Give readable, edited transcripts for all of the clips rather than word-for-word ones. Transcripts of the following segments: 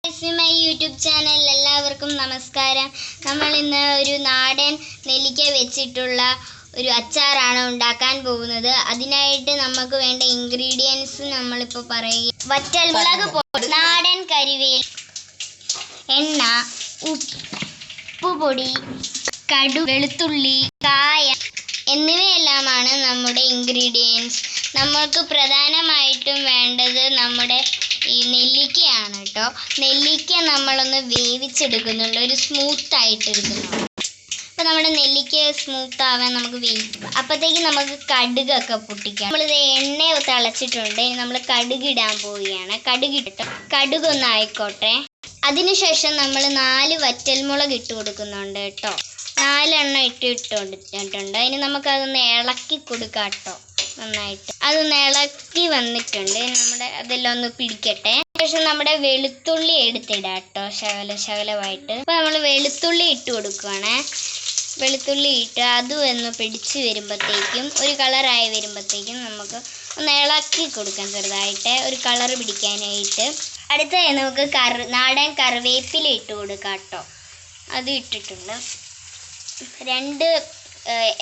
My YouTube channel എല്ലാവർക്കും നമസ്കാരം. നമ്മൾ ഇന്ന് ഒരു നാടൻ നെല്ലിക്ക വെച്ചിട്ടുള്ള ഒരു അച്ചാറാണ് ഉണ്ടാക്കാൻ പോകുന്നത്. അതിനായിട്ട് നമുക്ക് വേണ്ട ഇൻഗ്രീഡിയൻസ് നമ്മളിപ്പോൾ പറയുക: വറ്റൽമുളക് പൊടി, നാടൻ കരിവേപ്പില, എണ്ണ, ഉപ്പുപൊടി, കടുക്, വെളുത്തുള്ളി, കായം എന്നിവയെല്ലാമാണ് നമ്മുടെ ഇൻഗ്രീഡിയൻസ്. നമ്മൾക്ക് പ്രധാനമായിട്ടും വേണ്ടത് നമ്മുടെ ഈ നെല്ലിക്കയാണ് കേട്ടോ. നെല്ലിക്ക നമ്മളൊന്ന് വേവിച്ചെടുക്കുന്നുണ്ട്, ഒരു സ്മൂത്തായിട്ട് എടുക്കുന്നുണ്ട്. അപ്പോൾ നമ്മുടെ നെല്ലിക്ക സ്മൂത്ത് ആവാൻ നമുക്ക് വേവിക്കാം. അപ്പോഴത്തേക്ക് നമുക്ക് കടുകൊക്കെ പൊട്ടിക്കാം. നമ്മളിത് എണ്ണ തിളച്ചിട്ടുണ്ട്, നമ്മൾ കടുക് ഇടാൻ പോവുകയാണ്. കടുകിട്ട് കടുകൊന്ന് ആയിക്കോട്ടെ. അതിനുശേഷം നമ്മൾ 4 വറ്റൽമുളക് ഇട്ട് കൊടുക്കുന്നുണ്ട് കേട്ടോ. 4 എണ്ണം ഇട്ട് കൊടുത്തിട്ടുണ്ട്. അതിന് നമുക്കതൊന്ന് ഇളക്കി കൊടുക്കാം കേട്ടോ. നന്നായിട്ട് അതൊന്ന് ഇളക്കി വന്നിട്ടുണ്ട്. അതെല്ലാം ഒന്ന് പിടിക്കട്ടെ. ശേഷം നമ്മുടെ വെളുത്തുള്ളി എടുത്തിടാം കേട്ടോ, ശകലമായിട്ട്. അപ്പോൾ നമ്മൾ വെളുത്തുള്ളി ഇട്ട് കൊടുക്കുകയാണ്. വെളുത്തുള്ളി ഇട്ട് അതും ഒന്ന് പിടിച്ച് വരുമ്പോഴത്തേക്കും, ഒരു കളറായി വരുമ്പോഴത്തേക്കും നമുക്ക് ഒന്ന് ഇളക്കി കൊടുക്കാം ചെറുതായിട്ട്, ഒരു കളർ പിടിക്കാനായിട്ട്. അടുത്തതായി നമുക്ക് നാടൻ കറിവേപ്പില ഇട്ട് കൊടുക്കാം കേട്ടോ. അത് ഇട്ടിട്ടുണ്ട്. 2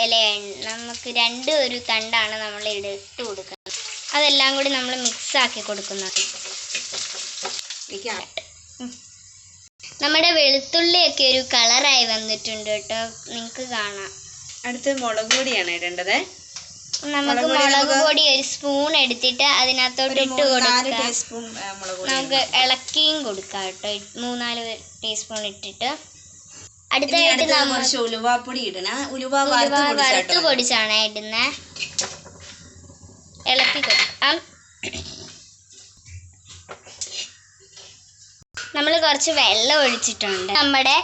ഇലയാണ്, നമുക്ക് 2 ഒരു തണ്ടാണ് നമ്മൾ ഇട്ട് കൊടുക്കുന്നത്. അതെല്ലാം കൂടി നമ്മൾ മിക്സാക്കി കൊടുക്കുന്നത്. നമ്മുടെ വെളുത്തുള്ളിയൊക്കെ ഒരു കളറായി വന്നിട്ടുണ്ട് കേട്ടോ, നിങ്ങൾക്ക് കാണാം. അടുത്ത് മുളക് പൊടിയാണ് ഇടേണ്ടത്. നമുക്ക് മുളക് പൊടി 1 സ്പൂൺ എടുത്തിട്ട് അതിനകത്തോട്ട് ഇട്ട് കൊടുക്കാം. നമുക്ക് ഇളക്കിയും കൊടുക്കാം കേട്ടോ. 3-4 ടീസ്പൂൺ ഇട്ടിട്ട് അടുത്തായിട്ട് കുറച്ച് ഉലുവാപ്പൊടി ഇടണം. ഉലുവ വറുത്ത് പൊടിച്ചാണ് ഇടുന്നത്. ഇളക്കി കൊടുക്കാം. നമ്മൾ കുറച്ച് വെള്ളം ഒഴിച്ചിട്ടുണ്ട്. നമ്മുടെ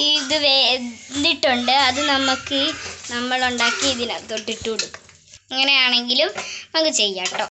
ഇത് വെന്തിട്ടുണ്ട്. അത് നമ്മളുണ്ടാക്കി ഇതിനകത്തോട്ട് ഇട്ട് കൊടുക്കും. അങ്ങനെയാണെങ്കിലും നമുക്ക് ചെയ്യാം കേട്ടോ.